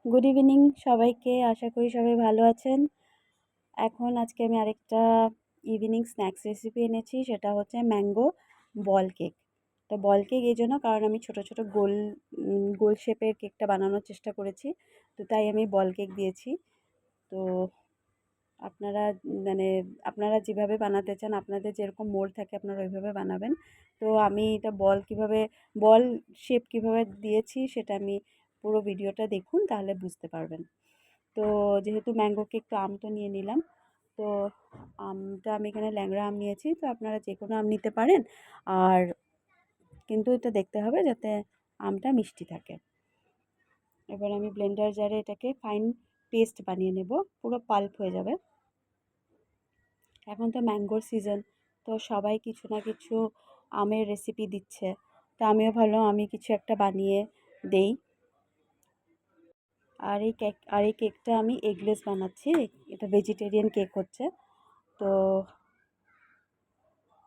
Good evening সবাইকে, আশা করি সবাই ভালো আছেন। আজকে আমি আরেকটা ইভিনিং স্ন্যাক্স রেসিপি এনেছি, সেটা হচ্ছে ম্যাঙ্গো বল কেক। তো বল কেক এই জন্য, কারণ আমি ছোট ছোট গোল শেপের কেকটা বানানোর চেষ্টা করেছি, তো তাই আমি বল কেক দিয়েছি। তো আপনারা মানে আপনারা যেভাবে বানাতে চান, আপনাদের যেরকম মোল্ড থাকে আপনারা ওইভাবে বানাবেন। তো আমি এটা বল শেপ কীভাবে দিয়েছি সেটা আমি পুরো ভিডিওটা দেখুন, তাহলে বুঝতে পারবেন। তো যেহেতু ম্যাঙ্গো কেক, তো আম তো নিয়ে নিলাম। তো আমটা আমি এখানে ল্যাংড়া আম নিয়েছি, তো আপনারা যে কোনো আম নিতে পারেন। আর কিন্তু এটা দেখতে হবে যাতে আমটা মিষ্টি থাকে। এবার আমি ব্লেন্ডার জারে এটাকে ফাইন পেস্ট বানিয়ে নেব, পুরো পাল্প হয়ে যাবে। এখন তো ম্যাঙ্গোর সিজন, তো সবাই কিছু না কিছু আমের রেসিপি দিচ্ছে, তো আমিও ভাবলাম আমি কিছু একটা বানিয়ে দেই। আর এই কেকটা আমি এগলেস বানাচ্ছি, এটা ভেজিটেরিয়ান কেক হচ্ছে। তো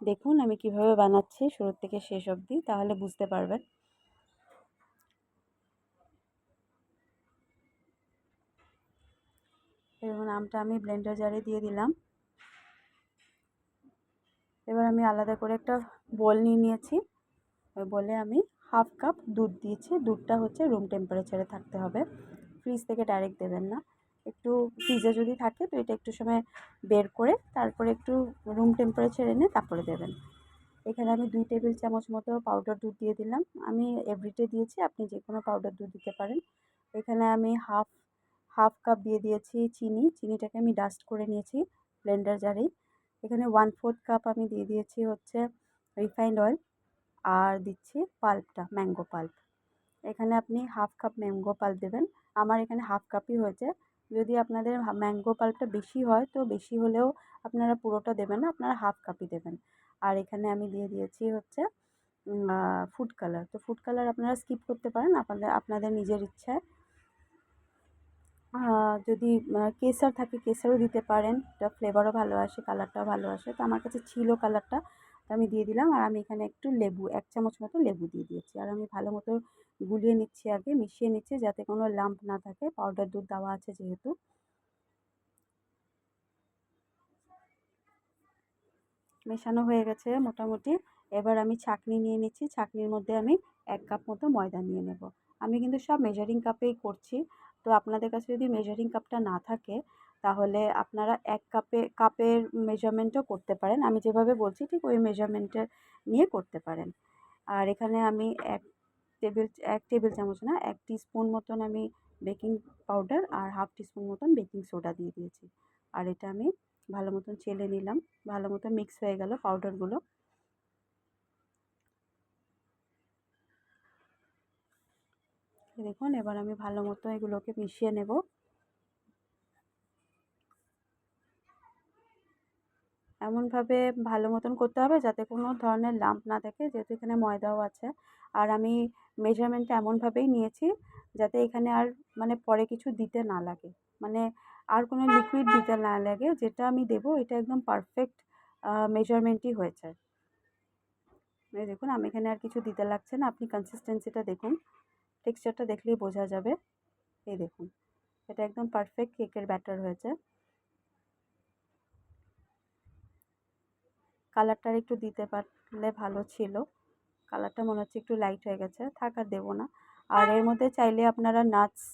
দেখুন আমি কিভাবে বানাচ্ছি শুরু থেকে শেষ অবধি, তাহলে বুঝতে পারবেন। এবং আমটা আমি ব্লেন্ডার জারে দিয়ে দিলাম। এবার আমি আলাদা করে একটা বোল নিয়ে নিয়েছি, ওই বলে আমি হাফ কাপ দুধ দিয়েছি। দুধটা হচ্ছে রুম টেম্পারেচারে থাকতে হবে, ফ্রিজ থেকে ডাইরেক্ট দেবেন না। একটু ফ্রিজে যদি থাকে তো এটা একটু সময় বের করে তারপরে একটু রুম টেম্পারেচার এনে তারপরে দেবেন। এখানে আমি 2 টেবিল চামচ মতো পাউডার দুধ দিয়ে দিলাম। আমি এভরিডে দিয়েছি, আপনি যে কোনো পাউডার দুধ দিতে পারেন। এখানে আমি হাফ কাপ দিয়ে দিয়েছি চিনি। চিনিটাকে আমি ডাস্ট করে নিয়েছি ব্লেন্ডার জারেই। এখানে 1/4 কাপ আমি দিয়ে দিয়েছি হচ্ছে রিফাইন্ড অয়েল। আর দিচ্ছি পাল্পটা, ম্যাঙ্গো পাল্প। এখানে আপনি হাফ কাপ ম্যাঙ্গো পাল্প দেবেন। আমার এখানে হাফ কাপই হয়েছে। যদি আপনাদের ম্যাঙ্গো পাল্পটা বেশি হয় তো বেশি হলেও আপনারা পুরোটা দেবেন না, আপনারা হাফ কাপই দেবেন। আর এখানে আমি দিয়ে দিয়েছি হচ্ছে ফুড কালার। তো ফুড কালার আপনারা স্কিপ করতে পারেন আপনাদের নিজের ইচ্ছায়। যদি কেশর থাকে কেশরও দিতে পারেন, এটা ফ্লেভারও ভালো আসে, কালারটাও ভালো আসে। তো আমার কাছে ছিল কালারটা, তো আমি দিয়ে দিলাম। আর আমি এখানে একটু লেবু, 1 চামচ মতো লেবু দিয়ে দিয়েছি। আর আমি ভালো মতো গুলিয়ে নিচ্ছি, আগে মিশিয়ে নিচ্ছি যাতে কোনো লাম্প না থাকে, পাউডার দুধ দেওয়া আছে যেহেতু। মেশানো হয়ে গেছে মোটামুটি। এবার আমি ছাঁকনি নিয়ে নিচ্ছি, ছাঁকনির মধ্যে আমি 1 কাপ মতো ময়দা নিয়ে নেব। আমি কিন্তু সব মেজারিং কাপেই করছি। তো আপনাদের কাছে যদি মেজারিং কাপটা না থাকে তাহলে আপনারা 1 কাপের মেজারমেন্টও করতে পারেন। আমি যেভাবে বলছি ঠিক ওই মেজারমেন্টে নিয়ে করতে পারেন। আর এখানে আমি 1 টেবিল চামচ না, 1 টিস্পুন মতন আমি বেকিং পাউডার আর হাফ টিস্পুন মতন বেকিং সোডা দিয়ে দিয়েছি। আর এটা আমি ভালো মতন চেলে নিলাম, ভালো মতো মিক্স হয়ে গেল পাউডারগুলো। দেখুন এবার আমি ভালো মতো এগুলোকে মিশিয়ে নেব। এমনভাবে ভালো মতন করতে হবে যাতে কোনো ধরনের লাম্প না থাকে, যেহেতু এখানে ময়দাও আছে। আর আমি মেজারমেন্টটা এমনভাবেই নিয়েছি যাতে এখানে আর পরে কিছু দিতে না লাগে, মানে আর কোনো লিকুইড দিতে না লাগে। যেটা আমি দেবো এটা একদম পারফেক্ট মেজারমেন্টই হয়েছে। এই দেখুন আমি এখানে আর কিছু দিতে লাগছে না, আপনি কনসিস্টেন্সিটা দেখুন, টেক্সচারটা দেখলেই বোঝা যাবে। এই দেখুন এটা একদম পারফেক্ট কেকের ব্যাটার হয়েছে। কালারটা একটু দিতে পারলে ভালো ছিল, কালারটা মনে হচ্ছে একটু লাইট হয়ে গেছে, থাক আর দেবো না। আর এর মধ্যে চাইলে আপনারা নাটস,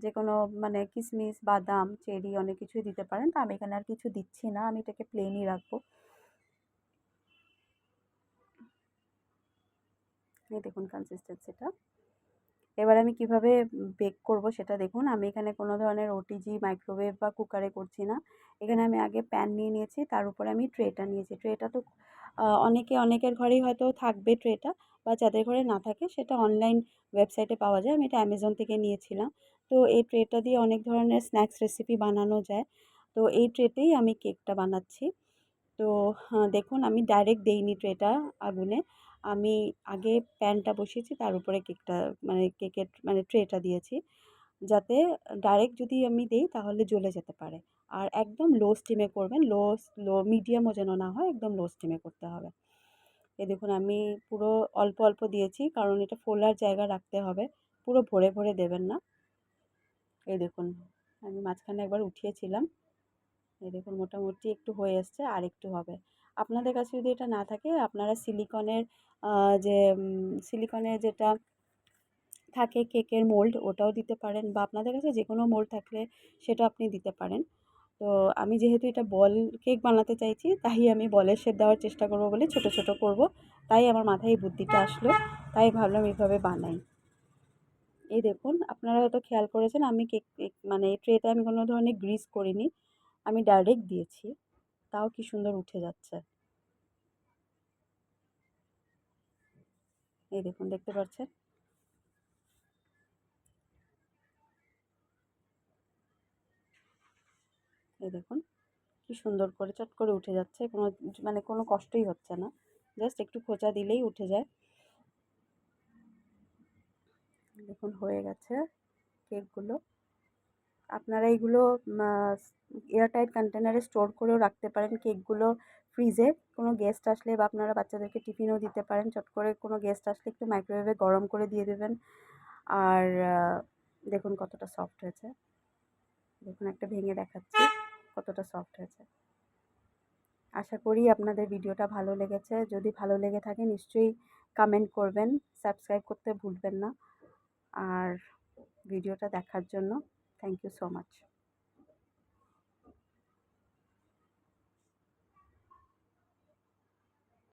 যে কোনো কিশমিশ, বাদাম, চেরি অনেক কিছুই দিতে পারেন। তো আমি এখানে আর কিছু দিচ্ছি না, আমি এটাকে প্লেনই রাখবো। এই দেখুন কনসিস্টেন্সিটা। এবার আমি কিভাবে বেক করব সেটা দেখুন। আমি এখানে কোনো ধরনের ওটিজি, মাইক্রোওয়েভ বা কুকারে করছি না। এখানে আমি আগে প্যান নিয়ে নিয়েছি, তার উপরে আমি ট্রেটা নিয়েছি। ট্রেটা তো অনেকের ঘরেই হয়তো থাকবে ট্রেটা, বা যাদের ঘরে না থাকে সেটা অনলাইন ওয়েবসাইটে পাওয়া যায়। আমি এটা অ্যামাজন থেকে নিয়েছিলাম। তো এই ট্রেটা দিয়ে অনেক ধরনের স্ন্যাক্স রেসিপি বানানো যায়। তো এই ট্রেতেই আমি কেকটা বানাচ্ছি। তো দেখুন আমি ডাইরেক্ট দেইনি ট্রেটা আগুনে। আমি আগে প্যানটা বসিয়েছি, তার উপরে কেকের ট্রেটা দিয়েছি। যাতে ডাইরেক্ট যদি আমি দেই তাহলে জ্বলে যেতে পারে। আর একদম লো স্টিমে করবেন, মিডিয়ামও যেন না হয়, একদম লো স্টিমে করতে হবে। এই দেখুন আমি পুরো অল্প অল্প দিয়েছি, কারণ এটা ফোলার জায়গা রাখতে হবে, পুরো ভরে ভরে দেবেন না। এই দেখুন, আমি মাঝখানে একবার উঠিয়েছিলাম। এই দেখুন মোটামুটি একটু হয়ে এসছে, আর একটু হবে। আপনাদের কাছে যদি এটা না থাকে আপনারা সিলিকনের যে সিলিকনের যেটা থাকে কেকের মোল্ড ওটাও দিতে পারেন, বা আপনাদের কাছে যে কোনো মোল্ড থাকলে সেটা আপনি দিতে পারেন। তো আমি যেহেতু এটা বল কেক বানাতে চাইছি, তাই আমি বলের শেপ দেওয়ার চেষ্টা করব বলে ছোট ছোট করব। তাই আমার মাথায় এই বুদ্ধিটা আসলো, তাই ভাবলাম এইভাবে বানাই। এই দেখুন আপনারা হয়তো খেয়াল করেছেন আমি কেক কেক মানে ট্রেতে আমি কোনো ধরনের গ্রিস করিনি, আমি ডাইরেক্ট দিয়েছি, তাও কি সুন্দর উঠে যাচ্ছে। এই দেখুন দেখতে পাচ্ছেন। এই দেখুন কি সুন্দর করে চট করে উঠে যাচ্ছে, কোনো মানে কোনো কষ্টই হচ্ছে না, জাস্ট একটু খোঁচা দিলেই উঠে যায়। দেখুন হয়ে গেছে কেকগুলো। আপনারা এইগুলো এয়ারটাইট কন্টেনারে স্টোর করেও রাখতে পারেন কেকগুলো ফ্রিজে। কোনো গেস্ট আসলে বা আপনারা বাচ্চাদেরকে টিফিনেও দিতে পারেন, চট করে কোনো গেস্ট আসলে একটু মাইক্রোওয়েভে গরম করে দিয়ে দেবেন। আর দেখুন কতটা সফট হয়েছে, দেখুন একটা ভেঙে দেখাচ্ছি কতটা সফট হয়েছে। আশা করি আপনাদের ভিডিওটা ভালো লেগেছে। যদি ভালো লেগে থাকে নিশ্চয়ই কমেন্ট করবেন, সাবস্ক্রাইব করতে ভুলবেন না। আর ভিডিওটা দেখার জন্য থ্যাংক ইউ সো মাচ।